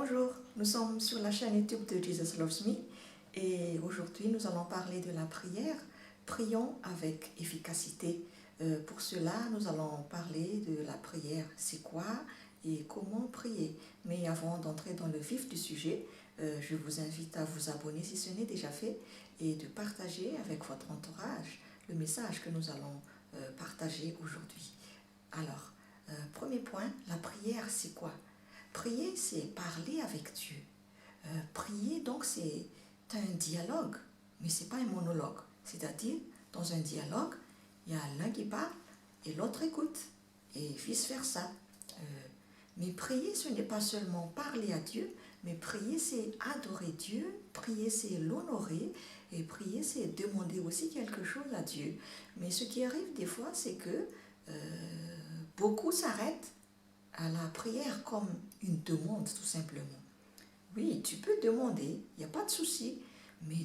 Bonjour, nous sommes sur la chaîne YouTube de Jesus Loves Me et aujourd'hui nous allons parler de la prière. Prions avec efficacité. Pour cela, nous allons parler de la prière. C'est quoi et comment prier? Mais avant d'entrer dans le vif du sujet, je vous invite à vous abonner si ce n'est déjà fait et de partager avec votre entourage le message que nous allons partager aujourd'hui. Alors, premier point, la prière, c'est quoi? Prier, c'est parler avec Dieu. Prier, donc, c'est un dialogue, mais ce n'est pas un monologue. C'est-à-dire, dans un dialogue, il y a l'un qui parle et l'autre écoute, et vice-versa. Mais prier, ce n'est pas seulement parler à Dieu, mais prier, c'est adorer Dieu, prier, c'est l'honorer, et prier, c'est demander aussi quelque chose à Dieu. Mais ce qui arrive des fois, c'est que beaucoup s'arrêtent à la prière comme une demande, tout simplement. Oui, tu peux demander, il n'y a pas de souci, mais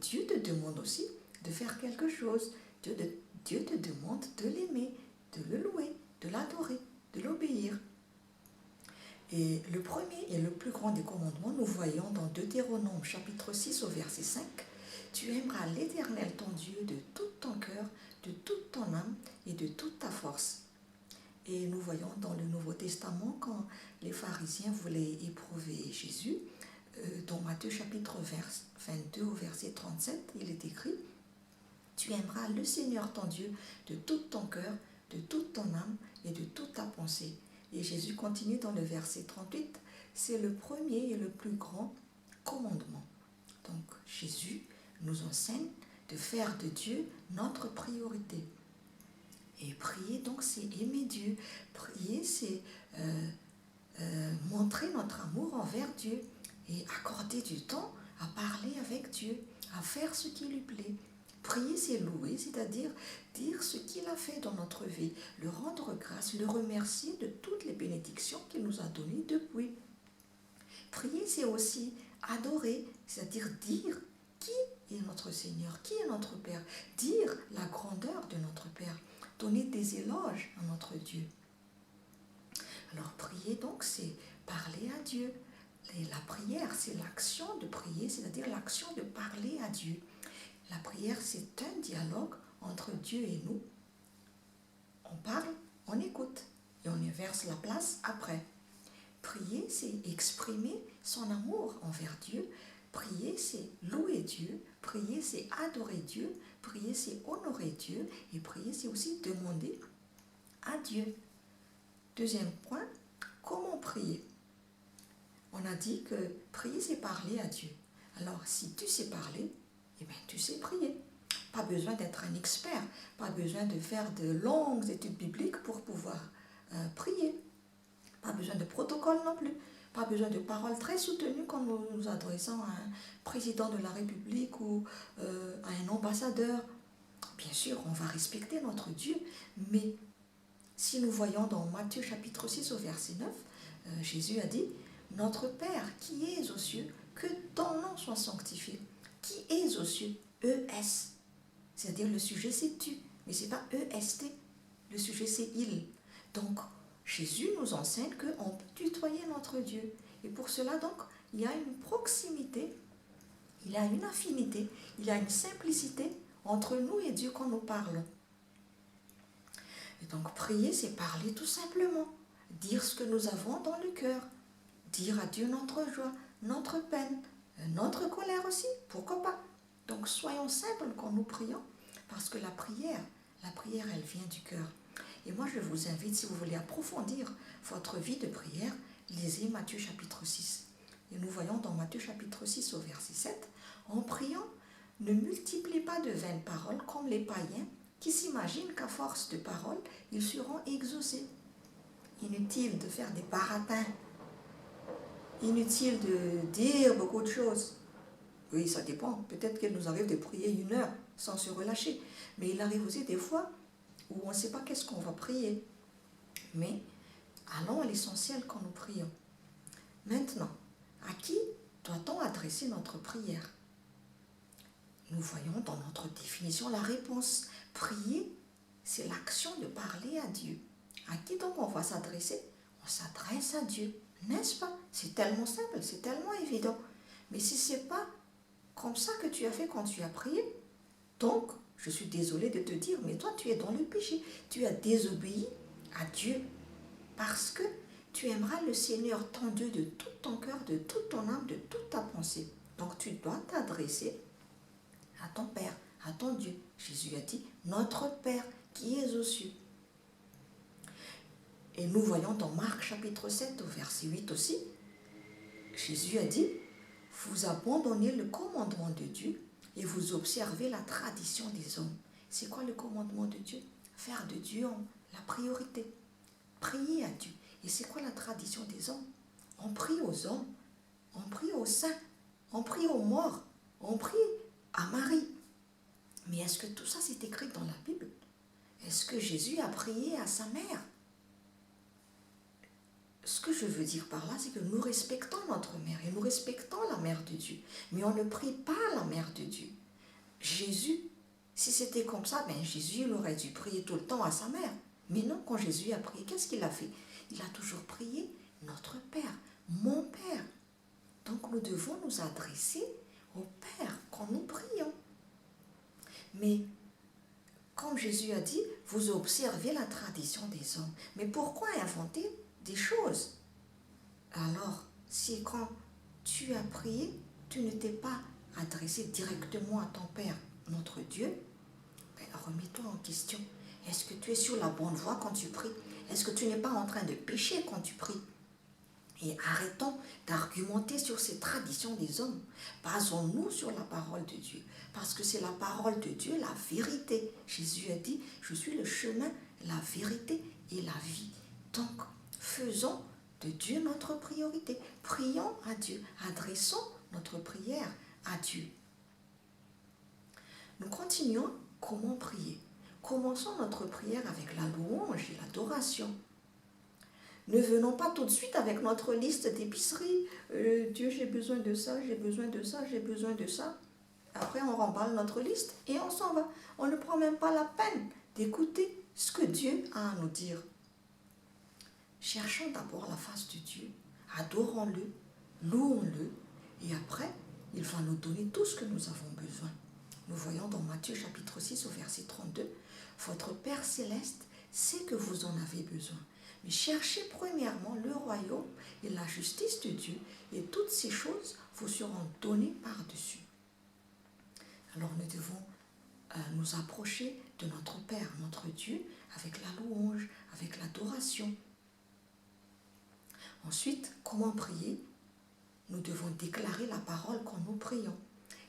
Dieu te demande aussi de faire quelque chose. Dieu te demande de l'aimer, de le louer, de l'adorer, de l'obéir. Et le premier et le plus grand des commandements, nous voyons dans Deutéronome chapitre 6 au verset 5, « Tu aimeras l'Éternel ton Dieu de tout ton cœur, de toute ton âme et de toute ta force. » Et nous voyons dans le Nouveau Testament, quand les pharisiens voulaient éprouver Jésus, dans Matthieu chapitre 22 au verset 37, il est écrit « Tu aimeras le Seigneur ton Dieu de tout ton cœur, de toute ton âme et de toute ta pensée. » Et Jésus continue dans le verset 38, c'est le premier et le plus grand commandement. Donc Jésus nous enseigne de faire de Dieu notre priorité. Et prier, donc, c'est aimer Dieu. Prier, c'est montrer notre amour envers Dieu et accorder du temps à parler avec Dieu, à faire ce qui lui plaît. Prier, c'est louer, c'est-à-dire dire ce qu'il a fait dans notre vie, le rendre grâce, le remercier de toutes les bénédictions qu'il nous a données depuis. Prier, c'est aussi adorer, c'est-à-dire dire qui est notre Seigneur, qui est notre Père, dire la grandeur de notre Père, donner des éloges à notre Dieu. Alors prier donc, c'est parler à Dieu. Et la prière, c'est l'action de prier, c'est-à-dire l'action de parler à Dieu. La prière, c'est un dialogue entre Dieu et nous. On parle, on écoute et on inverse la place après. Prier, c'est exprimer son amour envers Dieu. Prier, c'est louer Dieu. Prier, c'est adorer Dieu. Prier, c'est honorer Dieu. Et prier, c'est aussi demander à Dieu. Deuxième point, comment prier? On a dit que prier, c'est parler à Dieu. Alors, si tu sais parler, eh bien, tu sais prier. Pas besoin d'être un expert, pas besoin de faire de longues études bibliques pour pouvoir prier. Pas besoin de protocole non plus. Pas besoin de paroles très soutenues quand nous nous adressons à un président de la République ou à un ambassadeur. Bien sûr, on va respecter notre Dieu, mais si nous voyons dans Matthieu chapitre 6 au verset 9, Jésus a dit « Notre Père qui es aux cieux, que ton nom soit sanctifié. » Qui es aux cieux? E-S. C'est-à-dire le sujet c'est tu, mais ce n'est pas E-S-T. Le sujet c'est il. Donc, Jésus nous enseigne qu'on peut tutoyer notre Dieu. Et pour cela, donc, il y a une proximité, il y a une affinité, il y a une simplicité entre nous et Dieu quand nous parlons. Et donc, prier, c'est parler tout simplement. Dire ce que nous avons dans le cœur. Dire à Dieu notre joie, notre peine, notre colère aussi, pourquoi pas. Donc, soyons simples quand nous prions, parce que la prière, elle vient du cœur. Et moi, je vous invite, si vous voulez approfondir votre vie de prière, lisez Matthieu chapitre 6. Et nous voyons dans Matthieu chapitre 6 au verset 7, « En priant, ne multipliez pas de vaines paroles comme les païens qui s'imaginent qu'à force de paroles, ils seront exaucés. » Inutile de faire des baratins. Inutile de dire beaucoup de choses. Oui, ça dépend. Peut-être qu'il nous arrive de prier 1 heure sans se relâcher. Mais il arrive aussi des fois où on ne sait pas qu'est-ce qu'on va prier. Mais allons à l'essentiel quand nous prions. Maintenant, à qui doit-on adresser notre prière? Nous voyons dans notre définition la réponse. Prier, c'est l'action de parler à Dieu. À qui donc on va s'adresser? On s'adresse à Dieu, N'est-ce pas? C'est tellement simple, c'est tellement évident. Mais si ce n'est pas comme ça que tu as fait quand tu as prié, donc je suis désolée de te dire, mais toi tu es dans le péché. Tu as désobéi à Dieu parce que tu aimeras le Seigneur ton Dieu de tout ton cœur, de toute ton âme, de toute ta pensée. Donc tu dois t'adresser à ton Père, à ton Dieu. Jésus a dit, notre Père qui est aux cieux. Et nous voyons dans Marc chapitre 7 au verset 8 aussi, Jésus a dit, vous abandonnez le commandement de Dieu et vous observez la tradition des hommes. C'est quoi le commandement de Dieu? Faire de Dieu la priorité. Prier à Dieu. Et c'est quoi la tradition des hommes? On prie aux hommes, on prie aux saints, on prie aux morts, on prie à Marie. Mais est-ce que tout ça c'est écrit dans la Bible? Est-ce que Jésus a prié à sa mère? Ce que je veux dire par là, c'est que nous respectons notre mère et nous respectons la mère de Dieu. Mais on ne prie pas la mère de Dieu. Jésus, si c'était comme ça, Jésus il aurait dû prier tout le temps à sa mère. Mais non, quand Jésus a prié, qu'est-ce qu'il a fait? Il a toujours prié notre Père, mon Père. Donc nous devons nous adresser au Père quand nous prions. Mais comme Jésus a dit, vous observez la tradition des hommes. Mais pourquoi inventer des choses? Alors, si quand tu as prié, tu ne t'es pas adressé directement à ton Père, notre Dieu, remets-toi en question. Est-ce que tu es sur la bonne voie quand tu pries? Est-ce que tu n'es pas en train de pécher quand tu pries? Et arrêtons d'argumenter sur ces traditions des hommes. Basons-nous sur la parole de Dieu. Parce que c'est la parole de Dieu, la vérité. Jésus a dit, je suis le chemin, la vérité et la vie. Donc, faisons de Dieu notre priorité. Prions à Dieu. Adressons notre prière à Dieu. Nous continuons. Comment prier? Commençons notre prière avec la louange et l'adoration. Ne venons pas tout de suite avec notre liste d'épicerie. Dieu, j'ai besoin de ça, j'ai besoin de ça, j'ai besoin de ça. Après, on remballe notre liste et on s'en va. On ne prend même pas la peine d'écouter ce que Dieu a à nous dire. Cherchons d'abord la face de Dieu. Adorons-le, louons-le. Et après, il va nous donner tout ce que nous avons besoin. Nous voyons dans Matthieu chapitre 6 au verset 32, « Votre Père céleste sait que vous en avez besoin. Mais cherchez premièrement le royaume et la justice de Dieu, et toutes ces choses vous seront données par-dessus. » Alors nous devons nous approcher de notre Père, notre Dieu, avec la louange, avec l'adoration. Ensuite, comment prier? Nous devons déclarer la parole quand nous prions.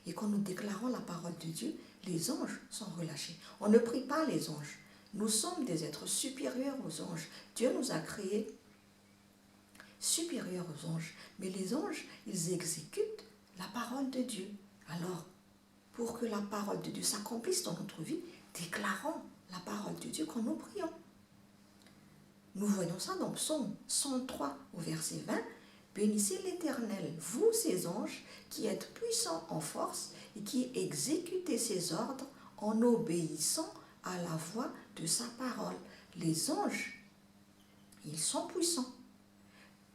Et quand nous déclarons la parole de Dieu, les anges sont relâchés. On ne prie pas les anges. Nous sommes des êtres supérieurs aux anges. Dieu nous a créés supérieurs aux anges. Mais les anges, ils exécutent la parole de Dieu. Alors, pour que la parole de Dieu s'accomplisse dans notre vie, déclarons la parole de Dieu quand nous prions. Nous voyons ça dans Psaume 103 au verset 20. « Bénissez l'Éternel, vous ses anges, qui êtes puissants en force et qui exécutez ses ordres en obéissant à la voix de sa parole. » Les anges, ils sont puissants.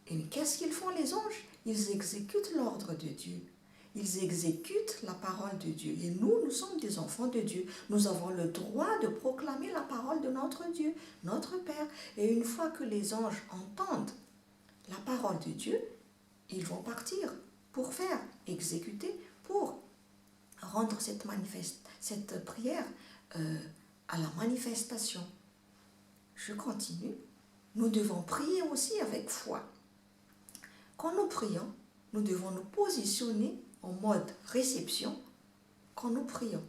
Et qu'est-ce qu'ils font les anges? Ils exécutent l'ordre de Dieu. Ils exécutent la parole de Dieu. Et nous sommes des enfants de Dieu. Nous avons le droit de proclamer la parole de notre Dieu, notre Père. Et une fois que les anges entendent la parole de Dieu, ils vont partir pour faire, exécuter, pour rendre cette prière à la manifestation. Je continue. Nous devons prier aussi avec foi. Quand nous prions, nous devons nous positionner en mode réception quand nous prions.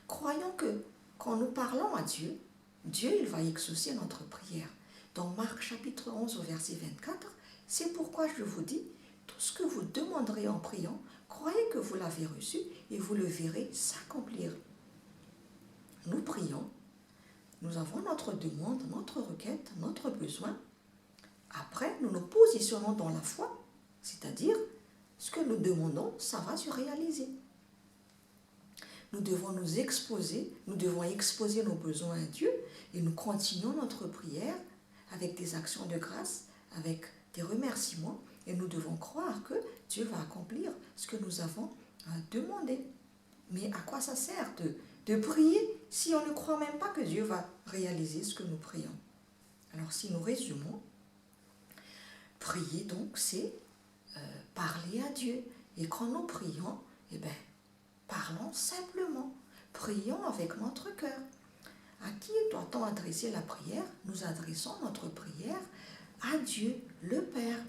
Croyons que quand nous parlons à Dieu, Dieu il va exaucer notre prière. Dans Marc chapitre 11 au verset 24, c'est pourquoi je vous dis, tout ce que vous demanderez en priant, croyez que vous l'avez reçu et vous le verrez s'accomplir. Nous prions, nous avons notre demande, notre requête, notre besoin. Après, nous nous positionnons dans la foi, c'est-à-dire ce que nous demandons, ça va se réaliser. Nous devons nous exposer, nous devons exposer nos besoins à Dieu et nous continuons notre prière avec des actions de grâce, avec des remerciements et nous devons croire que Dieu va accomplir ce que nous avons demandé. Mais à quoi ça sert de prier si on ne croit même pas que Dieu va réaliser ce que nous prions? Alors si nous résumons, prier donc c'est parler à Dieu. Et quand nous prions, eh bien, parlons simplement. Prions avec notre cœur. À qui doit-on adresser la prière? Nous adressons notre prière à Dieu, le Père.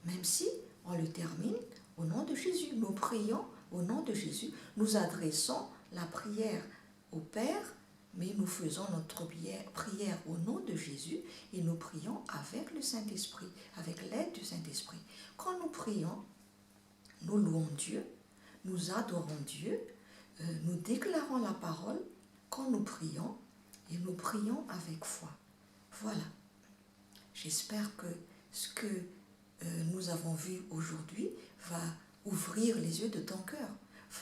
Même si on le termine au nom de Jésus. Nous prions au nom de Jésus. Nous adressons la prière au Père, mais nous faisons notre prière au nom de Jésus et nous prions avec le Saint-Esprit, avec l'aide du Saint-Esprit. Quand nous prions, nous louons Dieu, nous adorons Dieu, nous déclarons la parole quand nous prions et nous prions avec foi. Voilà. J'espère que ce que nous avons vu aujourd'hui va ouvrir les yeux de ton cœur,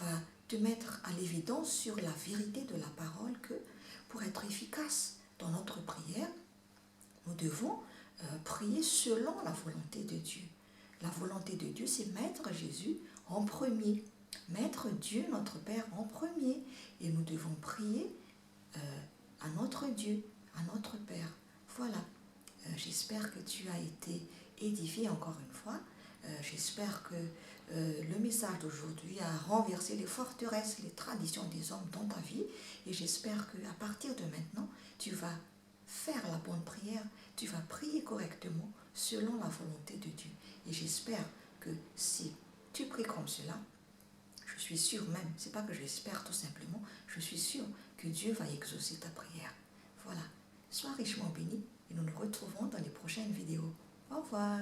va te mettre à l'évidence sur la vérité de la parole que pour être efficace dans notre prière, nous devons prier selon la volonté de Dieu. La volonté de Dieu, c'est mettre Jésus en premier, mettre Dieu, notre Père, en premier. Et nous devons prier à notre Dieu, à notre Père. Voilà. J'espère que tu as été édifié encore une fois. J'espère que le message d'aujourd'hui a renversé les forteresses, les traditions des hommes dans ta vie. Et j'espère qu'à partir de maintenant, tu vas faire la bonne prière, tu vas prier correctement selon la volonté de Dieu. Et j'espère que si tu pries comme cela, je suis sûre même, c'est pas que j'espère tout simplement, je suis sûre que Dieu va exaucer ta prière. Voilà. Sois richement béni et nous nous retrouvons dans les prochaines vidéos. Au revoir.